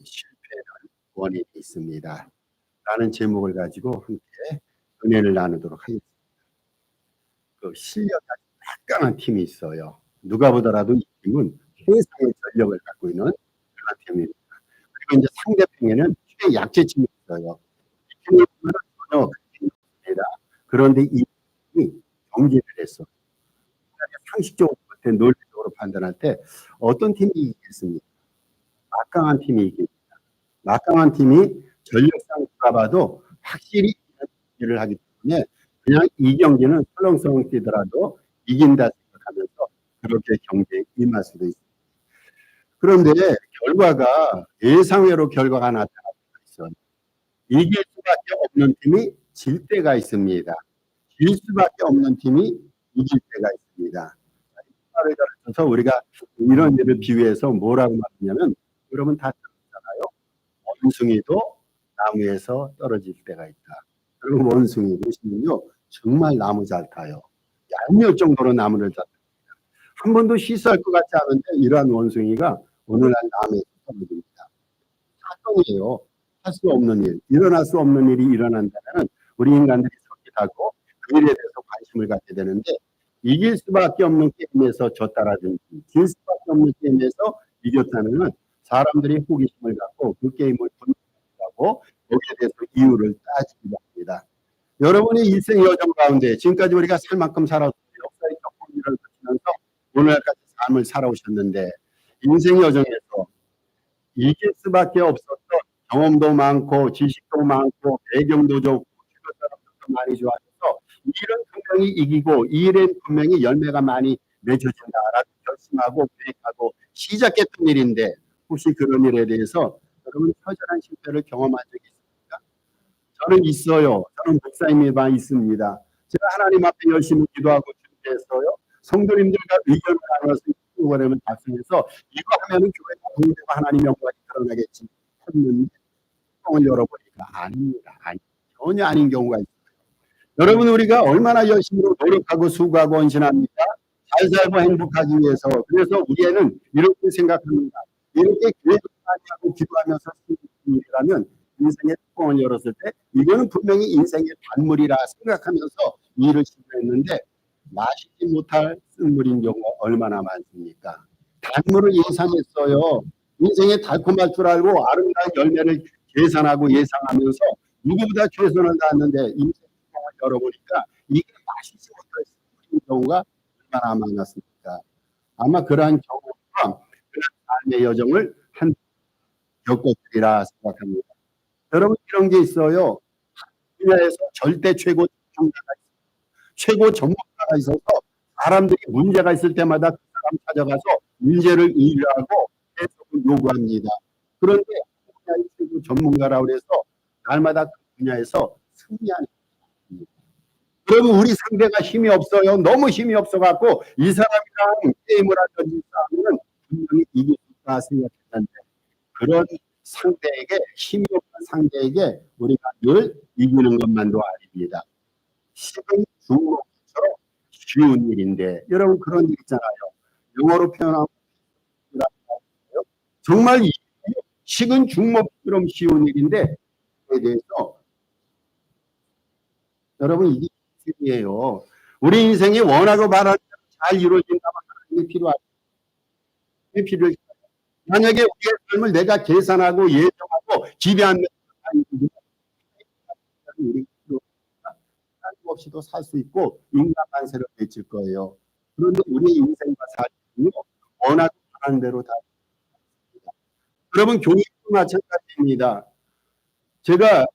실패는 원인이 있습니다. 라는 제목을 가지고 함께 은혜를 나누도록 하겠습니다. 그 실력이 아주 막강한 팀이 있어요. 누가 보더라도 이 팀은 최상의 전력을 갖고 있는 그런 팀입니다. 그리고 이제 상대편에는 최약체팀이 있어요. 이 팀을 보면 전혀 그렇게 없습니다. 그런데 이 팀이 경기를 했어. 상식적으로, 논리적으로 판단할 때 어떤 팀이 이기겠습니까? 막강한 팀이 이깁니다. 막강한 팀이 전력상 누가 봐도 확실히 경기를 하기 때문에 그냥 이 경기는 설렁설렁 뛰더라도 이긴다 생각하면서 그렇게 경기에 임할 수도 있습니다. 그런데 결과가 예상외로 결과가 나타날 수가 있어요. 이길 수밖에 없는 팀이 질 때가 있습니다. 질 수밖에 없는 팀이 이길 때가 있습니다. 말을 가르쳐서 우리가 이런 일을 비유해서 뭐라고 말하냐면, 여러분 다 들었잖아요. 원숭이도 나무에서 떨어질 때가 있다. 그리고 원숭이 보시면요, 정말 나무 잘 타요. 얄미울 정도로 나무를 잘 탑니다. 한 번도 시사할 것 같지 않은데 이러한 원숭이가 어느 날 나무에서 떨어집니다. 사건이에요. 할 수 없는 일, 일어날 수 없는 일이 일어난다면 우리 인간들이 설득하고 그 일에 대해서 관심을 갖게 되는데, 이길 수밖에 없는 게임에서 졌다라든지 질 수밖에 없는 게임에서 이겼다면 사람들이 호기심을 갖고 그 게임을 분석하고 거기에 대해서 이유를 따지기도 합니다. 여러분의 일생 여정 가운데 지금까지 우리가 살 만큼 살아서 역사의 격분기를 거치면서 오늘날까지 삶을 살아오셨는데, 인생 여정에서 이길 수밖에 없었던 경험도 많고 지식도 많고 배경도 좋고 주변 사람들도 많이 좋아져서 이 일은 분명히 이기고 이 일엔 분명히 열매가 많이 맺어진다라고 결심하고 계획하고 시작했던 일인데, 혹시 그런 일에 대해서 여러분 처절한 실패를 경험한 적이 있습니까? 저는 있어요. 저는 목사님이 있습니다. 제가 하나님 앞에 열심히 기도하고 준비했어요. 성도님들과 의견을 나눠서 프로그램을 작성해서 이거 하면은 교회가 공되고 하나님 영광이 드러나겠지 했는데, 뚜껑을 열어보니까 아닙니다. 전혀 아닌 경우가 있어요. 여러분, 우리가 얼마나 열심히 노력하고 수고하고 헌신합니까? 잘 살고 행복하기 위해서. 그래서 우리는 이렇게 생각합니다. 이렇게 계획을 많이 하고 기도하면서 일이라면 인생의 뚜껑을 열었을 때 이거는 분명히 인생의 단물이라 생각하면서 일을 시도했는데 마시지 못할 쓴물인 경우가 얼마나 많습니까? 단물을 예상했어요. 인생에 달콤할 줄 알고 아름다운 열매를 계산하고 예상하면서 누구보다 최선을 다했는데 인생 뚜껑을 열어보니까 이게 마시지 못할 쓴물인 경우가 얼마나 많았습니까? 아마 그러한 경우가 그런 삶의 여정을 한 겪었으리라 생각합니다. 여러분, 이런 게 있어요. 분야에서 절대 최고 전문가가 있어요. 최고 전문가가 있어서 사람들이 문제가 있을 때마다 그 사람 찾아가서 문제를 의뢰하고 해석을 요구합니다. 그런데 그 분야의 최고 전문가라고 해서 날마다 그 분야에서 승리하는 겁니다. 여러분, 우리 상대가 힘이 없어요. 너무 힘이 없어갖고 이 사람이랑 게임을 하든지 싸우면 분명히 이길 수 있다 생각했는데, 그런 상대에게, 힘이 없는 상대에게 우리가 늘 이기는 것만도 아닙니다. 식은 죽먹기처럼 쉬운 일인데, 여러분 그런 일 있잖아요. 영어로 표현하면 정말 식은 죽먹기처럼 쉬운 일인데, 그에 대해서 여러분 이게 인생이에요. 우리 인생이 원하고 바라는 대로 잘 이루어진다면 하나님이 필요하죠. 만약에 우리의 삶을 내가 계산하고 예정하고 기대하는 우리 없이도 살 수 있고 인간 만세를 외칠 거예요. 그런데 우리의 인생과 삶은 원하고 바라는 대로 다 있습니다. 여러분, 교육도 마찬가지입니다. 제가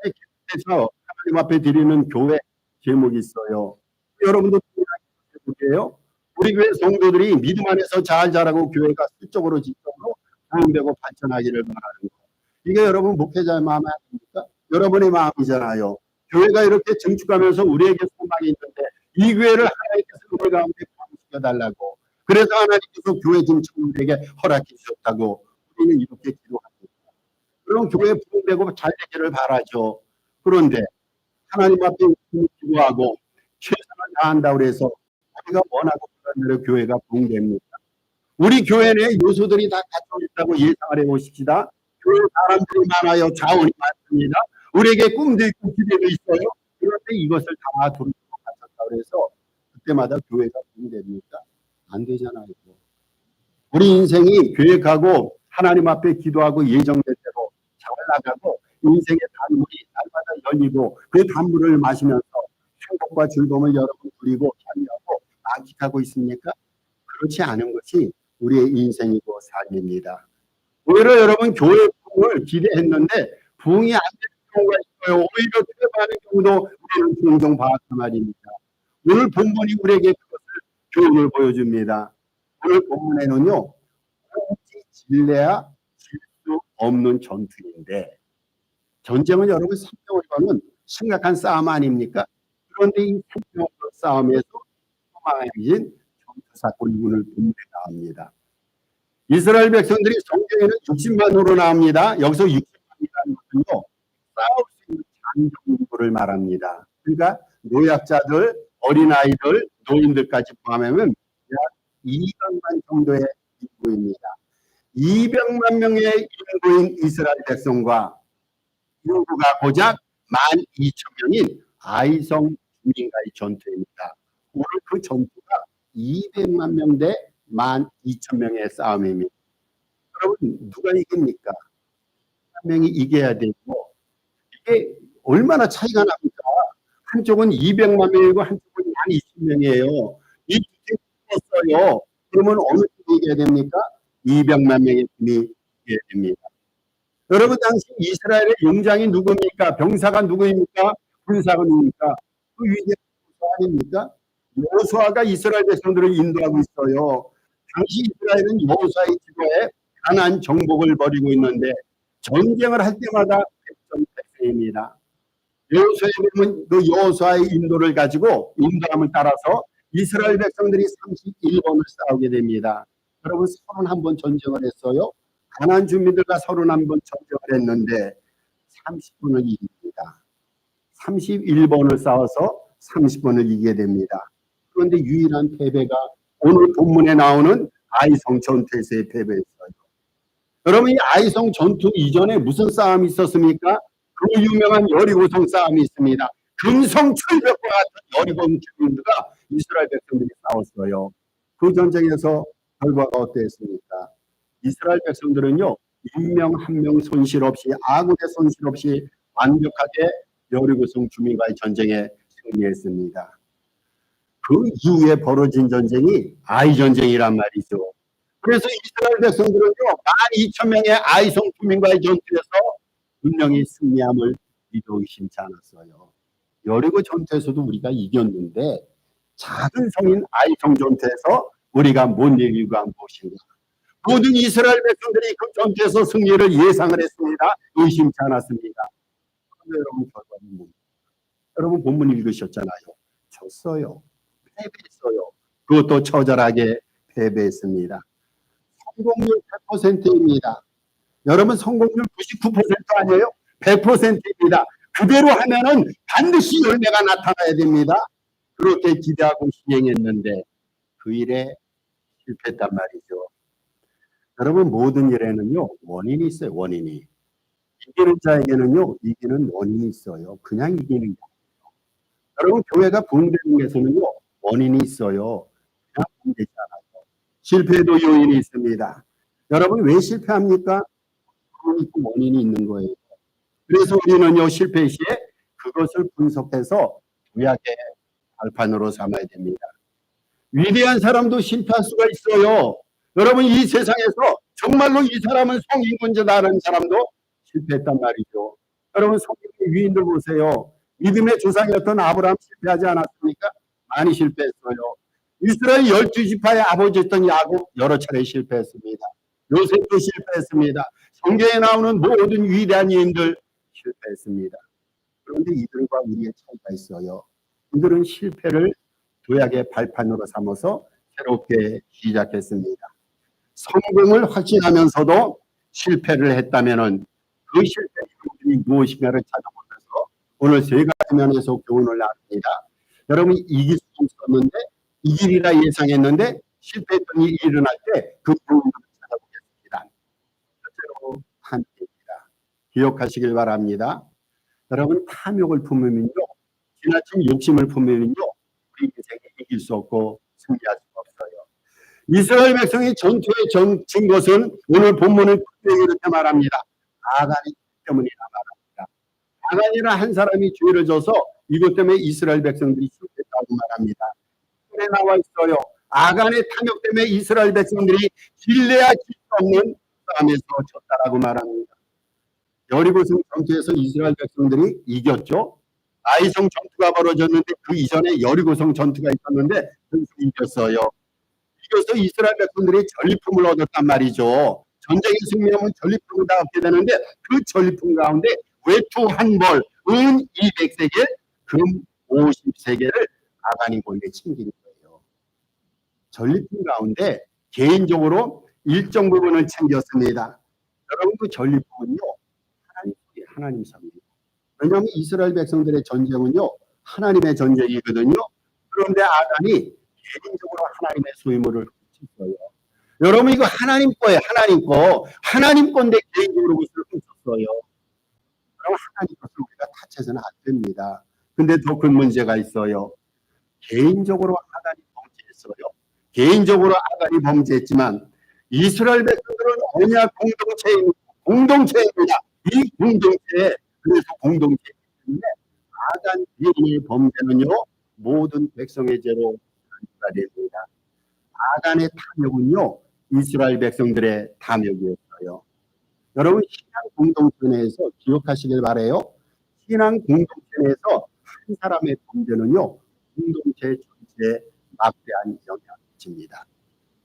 기도해서 하나님 앞에 드리는 교회 제목이 있어요. 여러분도 제목이에요. 우리 교회 성도들이 믿음 안에서 잘 자라고 교회가 수적으로 지적으로 도움되고 발전하기를 바라는 거. 이게 여러분 목회자의 마음 아닙니까? 여러분의 마음이잖아요. 교회가 이렇게 증축하면서 우리에게 소망이 있는데 이 교회를 하나님께서 우리 가운데 포함시켜달라고, 그래서 하나님께서 교회 증축을 우리에게 허락해 주셨다고 우리는 이렇게 기도합니다. 그럼 교회 부흥되고 잘 되기를 바라죠. 그런데 하나님 앞에 기도하고 최선을 다한다고 해서 우리가 원하고 그런 대로 교회가 부흥됩니다. 우리 교회 내 요소들이 다 갖춰져 있다고 예상을 해보십시다. 교회 사람들이 많아요. 자원이 많습니다. 우리에게 꿈도 있고 기대도 있어요. 그런데 이것을 다 돌리고 바쳤다 그래서 그때마다 교회가 부흥됩니까? 안 되잖아요. 우리 인생이 계획하고 하나님 앞에 기도하고 예정된 대로 잘 나가고 인생의 단물이 날마다 열리고 그 단물을 마시면서 행복과 즐거움을 여러분 누리고 참여하고 만끽하고 있습니까? 그렇지 않은 것이 우리의 인생이고 삶입니다. 오히려 여러분 교회 부흥을 기대했는데 부흥이 안 되는 경우가 있어요. 오히려 퇴보하는 경우도 우리는 종종 봤단 말입니다. 오늘 본문이 우리에게 그것을 교훈을 보여줍니다. 오늘 본문에는요. 오직 진례야 질 수 없는 전투인데 전쟁은 여러분 생명을 거는 심각한 싸움 아닙니까? 그런데 이 생명의 싸움에서 소망해진 전투 사건이 오늘 본문에 나옵니다. 이스라엘 백성들이 성경에는 60만으로 나옵니다. 여기서 60만이라는 것은요. 싸울 수 있는 장정인구를 말합니다. 그러니까 노약자들, 어린아이들, 노인들까지 포함하면 약 200만 정도의 인구입니다. 200만 명의 인구인 이스라엘 백성과 인구가 고작 12,000명인 아이성 주민과의 전투입니다. 오늘 그 전투가 200만 명 대 12,000명의 싸움입니다. 여러분 누가 이깁니까? 한 명이 이겨야 되고 이게 얼마나 차이가 납니까? 한쪽은 200만 명이고 한쪽은 12,000명이에요. 이 두 팀이 떴어요. 그러면 어느 팀이 이겨야 됩니까? 200만 명의 팀이 이겨야 됩니다. 여러분 당시 이스라엘의 용장이 누굽니까? 병사가 누구입니까? 군사가 누굽니까? 그 위대한 요수아 아닙니까? 요수아가 이스라엘 백성들을 인도하고 있어요. 당시 이스라엘은 여호수아의 지도에 강한 정복을 벌이고 있는데 전쟁을 할 때마다 백전백승입니다. 그 여호수아의 인도를 가지고 인도함을 따라서 이스라엘 백성들이 31번을 싸우게 됩니다. 여러분 31번 전쟁을 했어요. 가나안 주민들과 31번 전쟁을 했는데 30번을 이깁니다. 31번을 싸워서 30번을 이기게 됩니다. 그런데 유일한 패배가 오늘 본문에 나오는 아이성 전투에서의 패배였어요. 여러분 이 아이성 전투 이전에 무슨 싸움이 있었습니까? 그 유명한 여리고성 싸움이 있습니다. 금성철벽과 같은 여리고성 주민들과 이스라엘 백성들이 싸웠어요. 그 전쟁에서 결과가 어땠습니까? 이스라엘 백성들은요. 인명 한 명 손실 없이 아군의 손실 없이 완벽하게 여리고성 주민과의 전쟁에 승리했습니다. 그 이후에 벌어진 전쟁이 아이 전쟁이란 말이죠. 그래서 이스라엘 백성들은요. 12,000명의 아이성 주민과의 전투에서 분명히 승리함을 믿어 의심치 않았어요. 여리고 전투에서도 우리가 이겼는데 작은 성인 아이성 전투에서 우리가 못 이긴 이유가 무엇인가? 모든 이스라엘 백성들이 그 전투에서 승리를 예상을 했습니다. 의심치 않았습니다. 그런데 여러분 결과는 뭡니까? 여러분 본문 읽으셨잖아요. 졌어요. 패배했어요. 그것도 처절하게 패배했습니다. 성공률 100%입니다. 여러분 성공률 99% 아니에요? 100%입니다. 그대로 하면은 반드시 열매가 나타나야 됩니다. 그렇게 기대하고 시행했는데 그 일에 실패했단 말이죠. 여러분 모든 일에는요 원인이 있어요. 원인이. 이기는 자에게는요 이기는 원인이 있어요. 그냥 이기는 게 아니에요. 여러분 교회가 부흥되는 데서는요 원인이 있어요. 그냥 부흥되지 않아요. 실패에도 요인이 있습니다. 여러분 왜 실패합니까? 원인이 있는 거예요. 그래서 우리는요 실패 시에 그것을 분석해서 구약의 발판으로 삼아야 됩니다. 위대한 사람도 실패할 수가 있어요. 여러분 이 세상에서 정말로 이 사람은 성인군자다라는 사람도 실패했단 말이죠. 여러분 성경의 위인들 보세요. 믿음의 조상이었던 아브라함 실패하지 않았습니까? 많이 실패했어요. 이스라엘 12지파의 아버지였던 야곱 여러 차례 실패했습니다. 요셉도 실패했습니다. 성경에 나오는 모든 위대한 인들 실패했습니다. 그런데 이들과 우리의 차이가 있어요. 이들은 실패를 도약의 발판으로 삼아서 새롭게 시작했습니다. 성공을 확신하면서도 실패를 했다면 그 실패의 이유가 무엇인가를 찾아보면서 오늘 세 가지 면에서 교훈을 나눕니다. 여러분 이길 수 있었는데 이길이라 예상했는데 실패했던 일이 일어날 때 그 교훈을 찾아보겠습니다. 첫째로 함께 기억하시길 바랍니다. 여러분, 탐욕을 품으면요, 지나친 욕심을 품으면요, 우리 인생에 이길 수 없고 승리할 수 없어요. 이스라엘 백성이 전투에 진 것은 오늘 본문은 이렇게 말합니다. 아간이 때문이라 말합니다. 아간이라 한 사람이 죄를 져서 이것 때문에 이스라엘 백성들이 실패했다고 말합니다. 에 나와 있어요. 아간의 탐욕 때문에 이스라엘 백성들이 길레아 질 수 없는 싸움에서 졌다라고 말합니다. 여리고성 전투에서 이스라엘 백성들이 이겼죠. 아이성 전투가 벌어졌는데 그 이전에 여리고성 전투가 있었는데 거기서 이겼어요. 이겨서 이스라엘 백성들이 전리품을 얻었단 말이죠. 전쟁에 승리하면 전리품을 다 얻게 되는데 그 전리품 가운데 외투 한 벌, 은 200세겔, 금 50세겔을 아간이 몰래 챙긴 거예요. 전리품 가운데 개인적으로 일정 부분을 챙겼습니다. 여러분, 그 전리품은요, 하나님 섭니다. 왜냐하면 이스라엘 백성들의 전쟁은요, 하나님의 전쟁이거든요. 그런데 아간이 개인적으로 하나님의 소유물을 훔쳤어요. 여러분, 이거 하나님 거예요. 하나님 거. 하나님 건데 개인적으로 그것을 훔쳤어요. 그럼 하나님 것을 우리가 탓해서는 안 됩니다. 근데 더 큰 문제가 있어요. 개인적으로 아간이 범죄했어요. 개인적으로 아간이 범죄했지만 이스라엘 백성들은 언약 공동체입니다. 이 공동체에, 그래서 공동체 때문에 아간 개인의 범죄는요, 모든 백성의 죄로 간주가 됩니다. 아간의 탐욕은요, 이스라엘 백성들의 탐욕이었어요. 여러분, 신앙 공동체 내에서 기억하시길 바라요. 신앙 공동체 내에서 한 사람의 범죄는요, 공동체 전체에 막대한 영향을 미칩니다.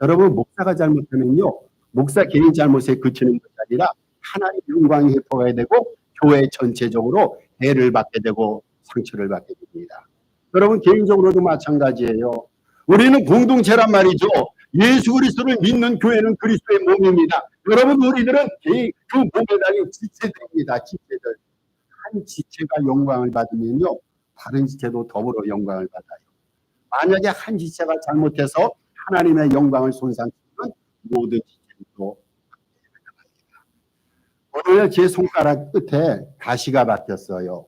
여러분, 목사가 잘못하면요, 목사 개인 잘못에 그치는 것이 아니라 하나님 영광이 회복해야 되고 교회 전체적으로 해를 받게 되고 상처를 받게 됩니다. 여러분, 개인적으로도 마찬가지예요. 우리는 공동체란 말이죠. 예수 그리스도를 믿는 교회는 그리스도의 몸입니다. 여러분, 우리들은 그 몸에 달린 지체들입니다. 지체들. 한 지체가 영광을 받으면요, 다른 지체도 더불어 영광을 받아요. 만약에 한 지체가 잘못해서 하나님의 영광을 손상시키면 모든 지체도 오늘 제 손가락 끝에 가시가 박혔어요.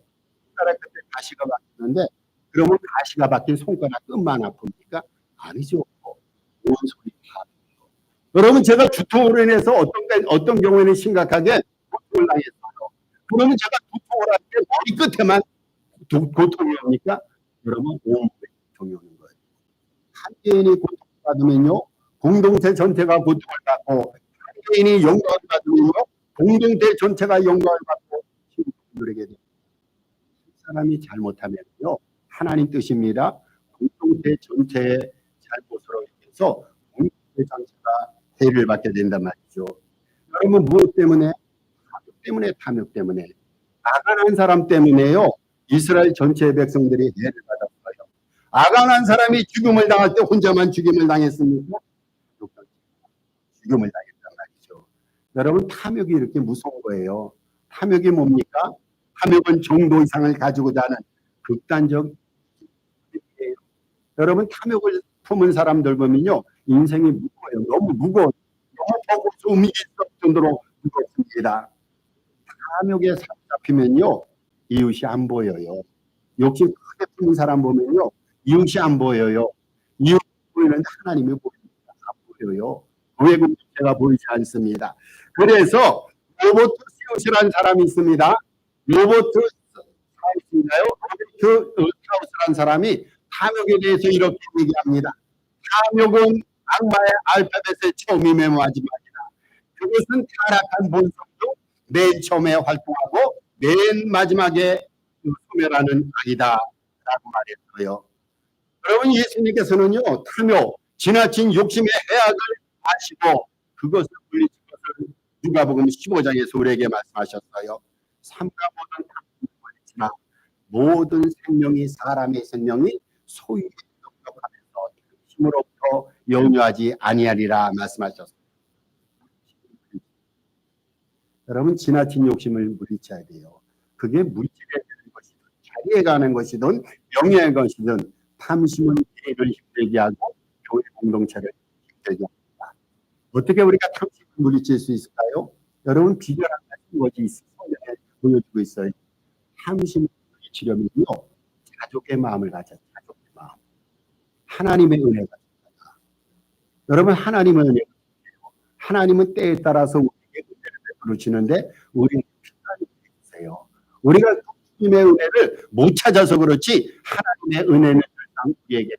손가락 끝에 가시가 박혔는데 그러면 가시가 박힌 손가락 끝만 아픕니까? 아니죠. 온 소리 다. 여러분, 제가 두통으로 인해서 어떤 경우에는 심각하게 고통을 당했어요. 그러면 제가 두통을 할 때 머리 끝에만 고통이 옵니까? 여러분, 온몸에 고통이 오는 거예요. 한 개인이 고통을 받으면요, 공동체 전체가 고통을 받고, 한 개인이 영광을 받으면요, 공동체 전체가 영광을 받고 누리게 됩니다. 사람이 잘못하면요, 하나님 뜻입니다. 공동체 전체의 잘못으로 인해서 공동체 전체가 해를 받게 된단 말이죠. 여러분, 무엇 때문에? 탐욕 때문에. 아간한 사람 때문에요, 이스라엘 전체의 백성들이 해를 받았어요. 아간한 사람이 죽음을 당할 때 혼자만 죽임을 당했습니까? 죽음을 당했단 말이죠. 여러분, 탐욕이 이렇게 무서운 거예요. 탐욕이 뭡니까? 탐욕은 정도 이상을 가지고자 하는 극단적 일이에요. 여러분, 탐욕을 품은 사람들 보면요, 인생이 무거워요. 너무 무거워. 너무 버거워서 움직일 수 없을 정도로 무겁습니다. 탐욕에 사로잡히면요, 이웃이 안 보여요. 욕심 크게 품은 사람 보면요, 이웃이 안 보여요. 이웃이 보이는데 하나님이 보입니다. 안 보여요. 교회 공동체가 보이지 않습니다. 그래서 로버트 시우스라는 사람이 있습니다. 로버트 사우스인가요? 로버트 사우스라는 사람이 탐욕에 대해서 이렇게 얘기합니다. 탐욕은 악마의 알파벳의 처음이며 마지막이다. 그것은 타락한 본성도 맨 처음에 활동하고 맨 마지막에 소멸하는 악이다 라고 말했어요. 여러분, 예수님께서는요, 탐욕, 지나친 욕심의 해악을 아시고 그것을 물리칠 것을 누가복음 15장에서 우리에게 말씀하셨어요. 삼가 모든 탐욕을 물리치나 모든 생명이, 사람의 생명이 소유에 영역하면서 힘으로부터 연유하지 아니하리라 말씀하셨어요. 여러분, 지나친 욕심을 물리쳐야 돼요. 그게 물질에 되는 것이든 자리에 가는 것이든 명예의 것이든 탐심은 개인을 힘들게 하고 교회 공동체를 힘들게 합니다. 어떻게 우리가 탐심을 물리칠 수 있을까요? 여러분, 비결 한 가지 것이 있어요. 보여주고 있어요. 탐심을 물리치려면요, 자족의 마음을 가져. 자족의 마음. 하나님의 은혜가 있다. 여러분, 하나님의 은혜. 하나님은 때에 따라서 우리에게 은혜를 베풀어 주는데 우리는 필요한 은혜 주세요. 우리가 주님의 은혜를 못 찾아서 그렇지, 하나님의 은혜는 항상 우리에게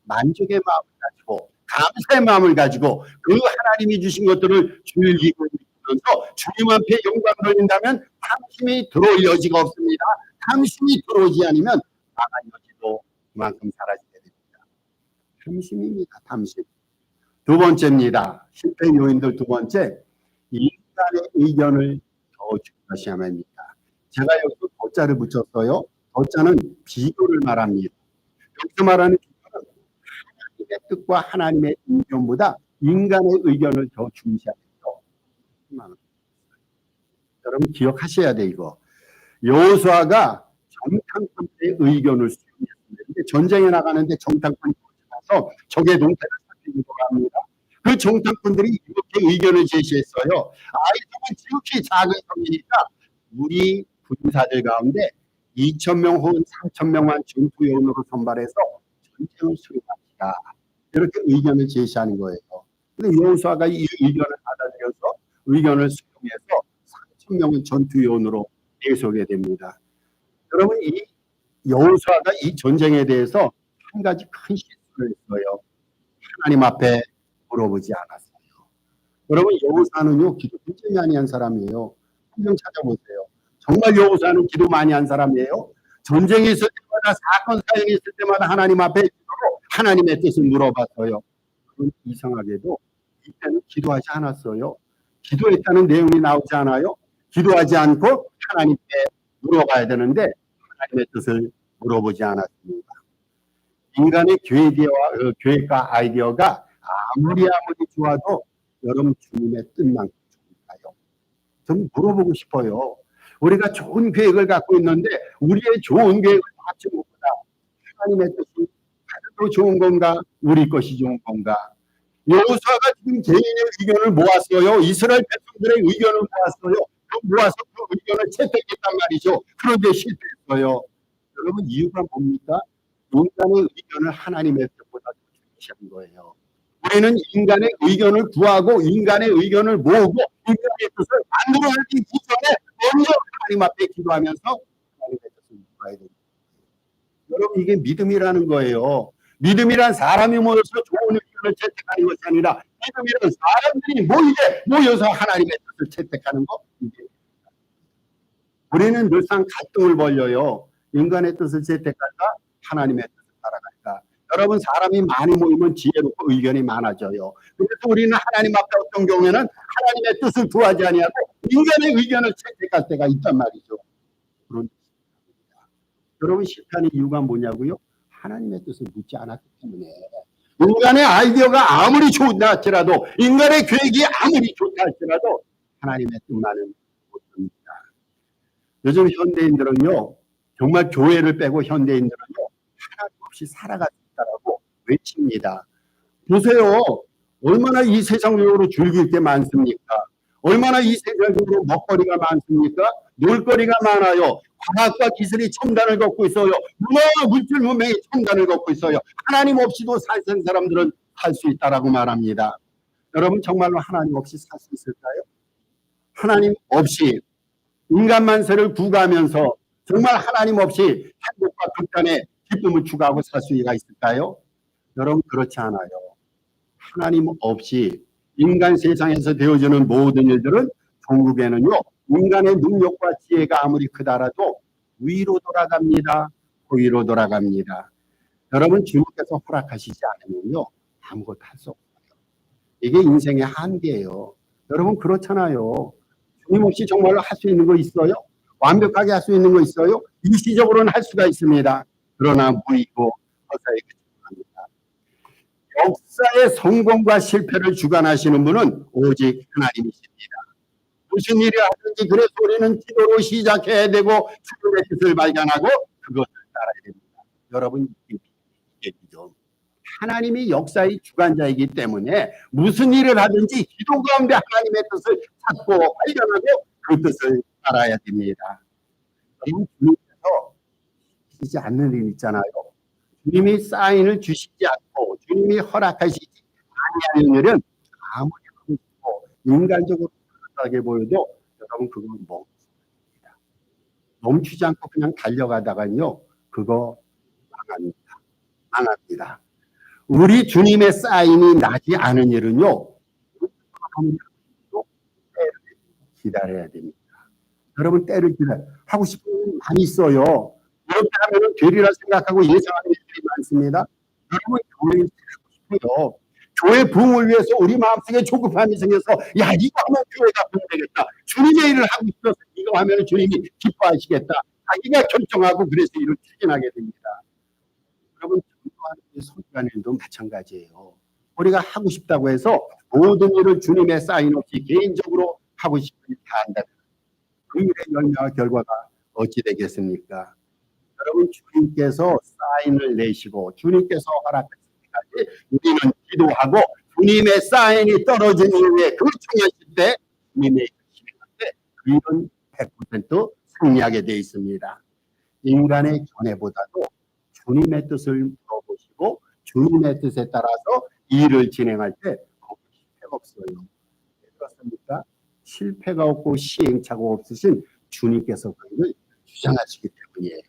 만족의 마음을 가지고, 감사의 마음을 가지고 그 하나님이 주신 것들을 즐기고 있으면서 주님 앞에 영광 돌린다면 탐심이 들어올 여지가 없습니다. 탐심이 들어오지 않으면 나간 여지도 그만큼 사라지게 됩니다. 탐심입니다. 탐심. 두 번째입니다. 실패 요인들 두 번째, 인간의 의견을 더 중요시하면 합니다. 제가 여기서 덧자를 붙였어요. 덧자는 비교를 말합니다. 여기서 말하는 비교는 하나님의 뜻과 하나님의 의견보다 인간의 의견을 더 중시하겠죠. 여러분 기억하셔야 돼 이거. 여호수아가 정탐꾼의 의견을 수용했습니다. 전쟁에 나가는데 정탐꾼이 가서 적의 동태를 살피기로 합니다. 그 정탐꾼들이 이렇게 의견을 제시했어요. 이 섬은 지극히 작은 섬이니까 우리 군사들 가운데 2,000명 혹은 3,000명만 전투요원으로 선발해서 전쟁을 수행합시다. 이렇게 의견을 제시하는 거예요. 근데 여호수아가 이 의견을 받아들여서 의견을 수용해서 3,000명을 전투요원으로 내세우게 됩니다. 여러분, 이 여호수아가 이 전쟁에 대해서 한 가지 큰 실수를 했어요. 하나님 앞에 물어보지 않았어요. 여러분, 여호수아는요, 기도 굉장히 많이 한 사람이에요. 한번 찾아보세요. 정말 여호수아는 기도 많이 한 사람이에요. 전쟁이 있을 때마다, 사건 사연이 있을 때마다 하나님 앞에 기도로 하나님의 뜻을 물어봤어요. 그건 이상하게도 이때는 기도하지 않았어요. 기도했다는 내용이 나오지 않아요. 기도하지 않고 하나님께 물어봐야 되는데 하나님의 뜻을 물어보지 않았습니다. 인간의 계획과 아이디어가 아무리 좋아도 여러분 주님의 뜻만 좋을까요? 좀 물어보고 싶어요. 우리가 좋은 계획을 갖고 있는데 우리의 좋은 계획을 받지 못하다 하나님의 뜻이 더 좋은 건가? 우리 것이 좋은 건가? 여호수아가 지금 개인의 의견을 모았어요. 이스라엘 백성들의 의견을 모아서 그 의견을 채택했단 말이죠. 그런데 실패했어요. 여러분 이유가 뭡니까? 인간의 의견을 하나님의 뜻보다 중시한 거예요. 우리는 인간의 의견을 구하고 인간의 의견을 모으고 인간의 뜻을 만들어내기 전에 먼저 하나님 앞에 기도하면서 하나님의 뜻을 구해야 됩니다. 여러분 이게 믿음이라는 거예요. 믿음이란 사람이 모여서 좋은 의견을 채택하는 것이 아니라 믿음이란 사람들이 모여서 하나님의 뜻을 채택하는 것. 우리는 늘상 갈등을 벌여요. 인간의 뜻을 채택할까? 하나님의 뜻을 따라갈까? 여러분 사람이 많이 모이면 지혜롭고 의견이 많아져요. 그래서 우리는 하나님 앞에 어떤 경우에는 하나님의 뜻을 구하지 아니하고 인간의 의견을 채택할 때가 있단 말이죠. 그런 여러분 실패하는 이유가 뭐냐고요? 하나님의 뜻을 묻지 않았기 때문에. 인간의 아이디어가 아무리 좋다 할지라도 인간의 계획이 아무리 좋다 할지라도 하나님의 뜻만은 못 듭니다. 요즘 현대인들은요 정말 교회를 빼고 현대인들은요 하나님 없이 살아갈 수 있다라고 외칩니다. 보세요. 얼마나 이 세상적으로 즐길 게 많습니까? 얼마나 이 세상적으로 먹거리가 많습니까? 놀거리가 많아요. 과학과 기술이 첨단을 걷고 있어요. 물질 문명이 첨단을 걷고 있어요. 하나님 없이도 살던 사람들은 살 수 있다라고 말합니다. 여러분 정말로 하나님 없이 살 수 있을까요? 하나님 없이 인간 만세를 구가하면서 정말 하나님 없이 행복과 극단의 기쁨을 추구하고 살 수가 있을까요? 여러분 그렇지 않아요. 하나님 없이 인간 세상에서 되어지는 모든 일들은 종국에는요 인간의 능력과 지혜가 아무리 크다라도 위로 돌아갑니다. 위로 돌아갑니다. 여러분 주님께서 허락하시지 않으면요 아무것도 할 수 없어요. 이게 인생의 한계예요. 여러분 그렇잖아요. 주님 없이 정말로 할 수 있는 거 있어요? 완벽하게 할 수 있는 거 있어요? 일시적으로는 할 수가 있습니다. 그러나 무의고 허사에 그치합니다. 역사의 성공과 실패를 주관하시는 분은 오직 하나님이십니다. 무슨 일을 하든지 그래서 우리는 기도로 시작해야 되고 주님의 뜻을 발견하고 그것을 따라야 됩니다. 여러분 이게 믿음. 하나님이 역사의 주관자이기 때문에 무슨 일을 하든지 기도 가운데 하나님의 뜻을 찾고 발견하고 그 뜻을 살아야 됩니다. 그리고 주님께서 주시지 않는 일 있잖아요. 주님이 사인을 주시지 않고 주님이 허락하시지 아니하는 일은 아무리 하고 싶고 인간적으로 하게 보여도 여러분 그건 멈춥니다. 멈추지 않고 그냥 달려가다가요 그거 망합니다. 망합니다. 우리 주님의 사인이 나지 않은 일은요 때를 기다려야 됩니다. 여러분 때를 기다려 하고 싶은 일이 많이 있어요. 이렇게 하면 되리라 생각하고 예상하는 일들이 많습니다. 여러분 교회에 살고 싶어요. 교회 부흥을 위해서 우리 마음속에 조급함이 생겨서 야 이거 하면 교회가 부흥되겠다. 주님의 일을 하고 싶어서 이거 하면 주님이 기뻐하시겠다. 자기가 결정하고 그래서 일을 추진하게 됩니다. 여러분 전도하는 선교하는 일도 마찬가지예요. 우리가 하고 싶다고 해서 모든 일을 주님의 사인 없이 개인적으로 하고 싶은 일 다 한다. 그 일의 열매와 결과가 어찌 되겠습니까? 여러분 주님께서 사인을 내시고 주님께서 허락하실 때까지 우리는 기도하고 주님의 사인이 떨어진 이후에 그 청하실 때 주님의 힘을 그 일은 100% 승리하게 되어 있습니다. 인간의 견해보다도 주님의 뜻을 물어보시고 주님의 뜻에 따라서 일을 진행할 때 거기 실패가 없어요. 왜 그렇습니까? 실패가 없고 시행착오가 없으신 주님께서 그 일을 주장하시기 때문이에요.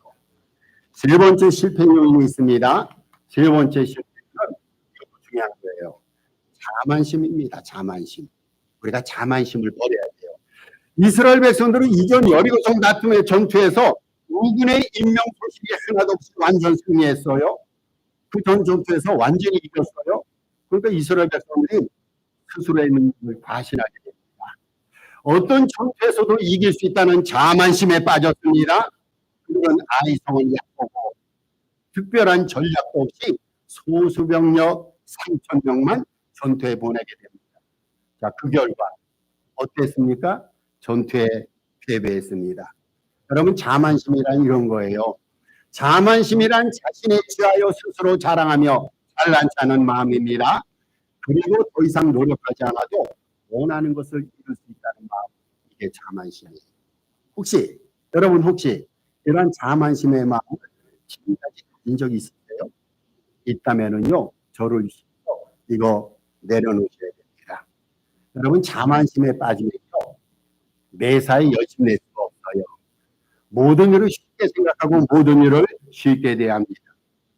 세 번째 실패 요인이 있습니다. 세 번째 실패는 이것도 중요한 거예요. 자만심입니다. 자만심. 우리가 자만심을 버려야 돼요. 이스라엘 백성들은 이전 여리고성 다툼의 전투에서 누군의 인명 소식이 하나도 없이 완전 승리했어요. 그 전 전투에서 완전히 이겼어요. 그러니까 이스라엘 백성들이 스스로의 능력을 과신하게 됩니다. 어떤 전투에서도 이길 수 있다는 자만심에 빠졌습니다. 그들은 아이성을 약보고 특별한 전략도 없이 소수병력 3,000명만 전투에 보내게 됩니다. 자, 그 결과 어땠습니까? 전투에 패배했습니다. 여러분 자만심이란 이런 거예요. 자만심이란 자신에 취하여 스스로 자랑하며 잘난 체하는 마음입니다. 그리고 더 이상 노력하지 않아도 원하는 것을 이룰 수 있다는 마음, 이게 자만심이에요. 여러분 혹시 이런 자만심의 마음을 지금까지 가진 적이 있으세요? 있다면은요 저를 위해서 이거 내려놓으셔야 됩니다. 여러분 자만심에 빠지면요 매사에 열심히 낼 수가 없어요. 모든 일을 쉽게 생각하고 모든 일을 쉽게 대합니다.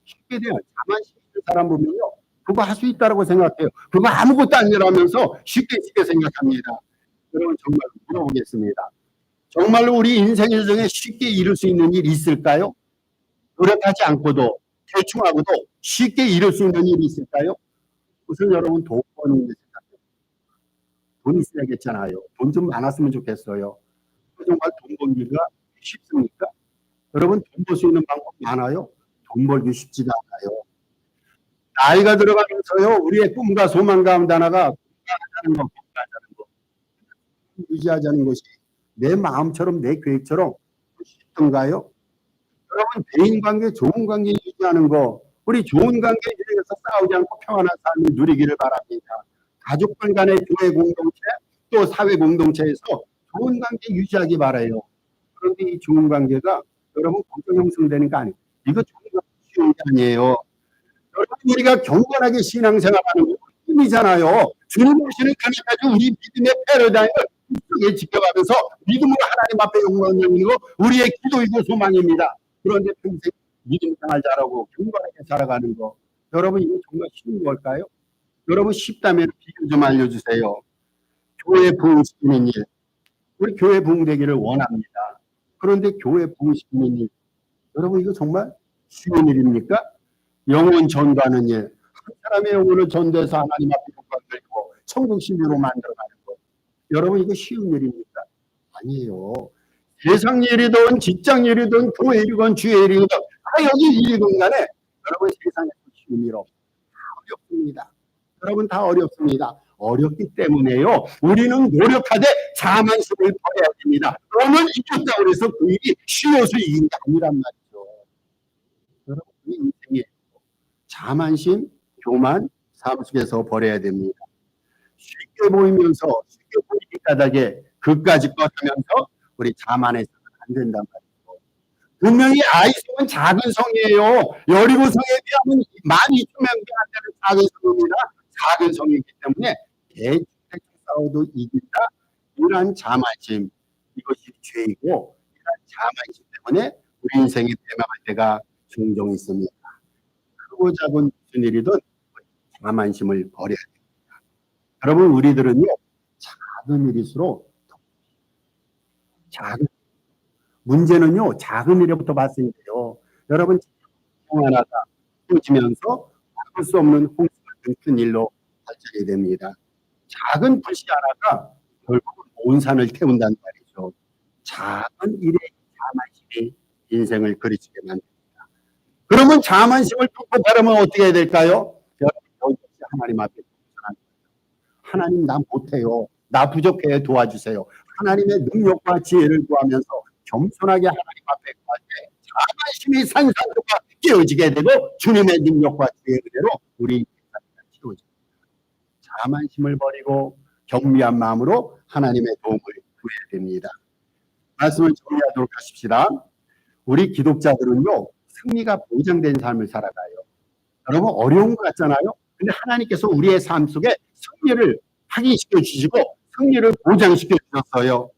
쉽게 대한 자만심 있는 사람 보면요 그거 할 수 있다고 생각해요. 그거 아무것도 아니라면서 쉽게 생각합니다. 여러분 정말 물어보겠습니다. 정말로 우리 인생의 중에 쉽게 이룰 수 있는 일이 있을까요? 노력하지 않고도 대충 하고도 쉽게 이룰 수 있는 일이 있을까요? 우선 여러분 돈 버는 게 돈 있어야겠잖아요. 돈 좀 많았으면 좋겠어요. 정말 돈 벌기가 쉽습니까? 여러분 돈 벌 수 있는 방법 많아요. 돈 벌기 쉽지가 않아요. 나이가 들어가면서요 우리의 꿈과 소망 가운데 하나가 건강하자는 거, 유지하자는 것이 내 마음처럼 내 계획처럼 쉽던가요? 여러분 대인관계 좋은 관계 유지하는 거 우리 좋은 관계 유지해서 싸우지 않고 평안한 삶을 누리기를 바랍니다. 가족들 간의 교회 공동체 또 사회 공동체에서 좋은 관계 유지하기 바라요. 그런데 이 좋은 관계가 여러분 걱정 형성되는 거 아니에요. 이거 쉬운 게 아니에요. 여러분 우리가 경건하게 신앙생활하는 건 힘이잖아요. 주님 오시는 그날까지 우리 믿음의 패러다임을 굳게 지켜가면서 믿음으로 하나님 앞에 영광을 돌리는 거 우리의 기도이고 소망입니다. 그런데 평생 믿음 생활 잘하고 경건하게 살아가는 거 여러분 이거 정말 쉬운 걸까요? 여러분 쉽다면 비교 좀 알려주세요. 교회 부흥시키는 일 우리 교회 부흥되기를 원합니다. 그런데 교회 부흥시키는 일 여러분 이거 정말 쉬운 일입니까? 영혼 전도하는 일, 한 사람의 영혼을 전도해서 하나님 앞에 영광 드리고 천국 신비로 만들어가는 것. 여러분 이거 쉬운 일입니까? 아니에요. 세상 일이든 직장 일이든 교회 일이든 주의 일이든 다 여기 일이든 간에 여러분 세상에서 쉬운 일 없어요. 다 어렵습니다. 여러분 다 어렵습니다. 어렵기 때문에요. 우리는 노력하되 자만심을 버려야 됩니다. 오늘 이겼다고 해서 그 일이 쉬워서 이긴 게 아니란 말이죠. 여러분 우리 인생에 자만심, 교만, 삶 속에서 버려야 됩니다. 쉽게 보이면서 쉽게 보이기 까닭에 그까짓 것 하면서 우리 자만해서는 안 된단 말이죠. 분명히 아이성은 작은 성이에요. 여리고성에 비하면 12,000명이 안 되는 작은 성입니다. 작은 성이기 때문에 대충 싸워도 이긴다. 이러한 자만심, 이것이 죄이고 이러한 자만심 때문에 우리 인생이 패망할 때가 종종 있습니다. 크고 작은 무슨 일이든 자만심을 버려야 됩니다. 여러분, 우리들은요, 작은 일일수록 작은 문제는요, 작은 일부터 발생돼요. 여러분, 통 하나가 터지면서 막을 수 없는 홍수 같은 큰 일로 발전이 됩니다. 작은 불씨 하나가 결국은 온 산을 태운단 말이죠. 작은 일의 자만심이 인생을 그리치게 만듭니다. 그러면 자만심을 뚫고 바르면 어떻게 해야 될까요? 여러분, 하나님 앞에 하나님, 나 못해요. 나 부족해요. 도와주세요. 하나님의 능력과 지혜를 구하면서 겸손하게 하나님 앞에 구할 때 자만심이 산산조각 깨어지게 되고 주님의 능력과 지혜 그대로 우리 인생이 치워집니다. 자만심을 버리고 경미한 마음으로 하나님의 도움을 구해야 됩니다. 말씀을 정리하도록 하십시다. 우리 기독자들은요, 승리가 보장된 삶을 살아가요. 여러분, 어려운 것 같잖아요. 근데 하나님께서 우리의 삶 속에 승리를 확인시켜 주시고 승리를 보장시켜 주셨어요.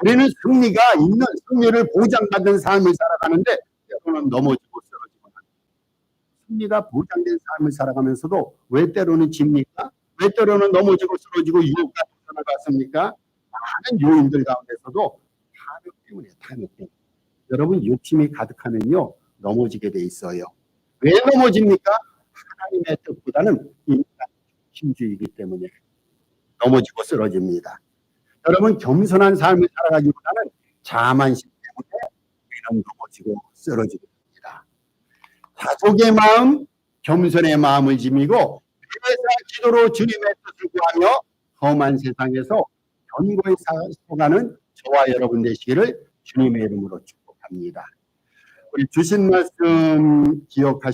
우리는 승리가 있는, 승리를 보장받은 삶을 살아가는데 때로는 넘어지고 쓰러지고 승리가 보장된 삶을 살아가면서도 왜 때로는 집니까? 왜 때로는 넘어지고 쓰러지고 유혹과 도전을 받습니까? 많은 요인들 가운데서도 탐욕 때문에, 탐욕 때문에. 여러분, 욕심이 가득하면요, 넘어지게 돼 있어요. 왜 넘어집니까? 하나님의 뜻보다는 인간 힘주의이기 때문에 넘어지고 쓰러집니다. 여러분, 겸손한 삶을 살아가기보다는 자만심 때문에 우리는 넘어지고 쓰러지게 됩니다. 자족의 마음, 겸손의 마음을 지니고 매사 기도로 주님의 뜻을 구하며 험한 세상에서 견고히 살아가는 저와 여러분 되시기를 주님의 이름으로 축복합니다. 우리 주신 말씀 기억하시고